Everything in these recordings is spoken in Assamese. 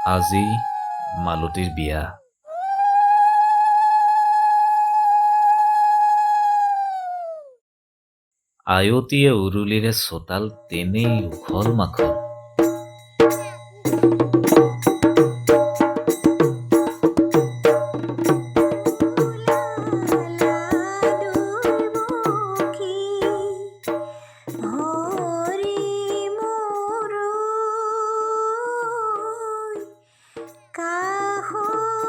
আজি মালতীৰ বিয়া। আয়তীয়ে উৰুলিৰে চোতাল তেনেই উখল মাখল।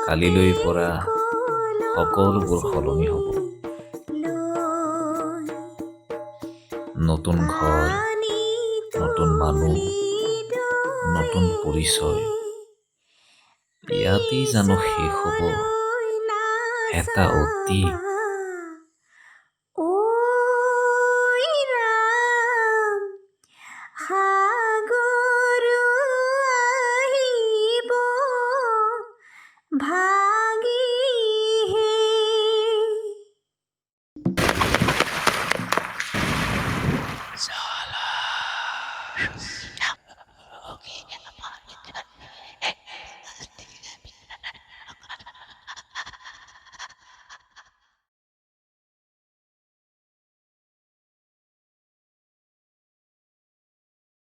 কালিলৈ পৰা সকলোবোৰ সলনি হ'ব। নতুন ঘৰ, নতুন মানুহ, নতুন পৰিচয়। ইয়াতেই জানো শেষ হ'ব এটা অতীত। সাগৰ আহিব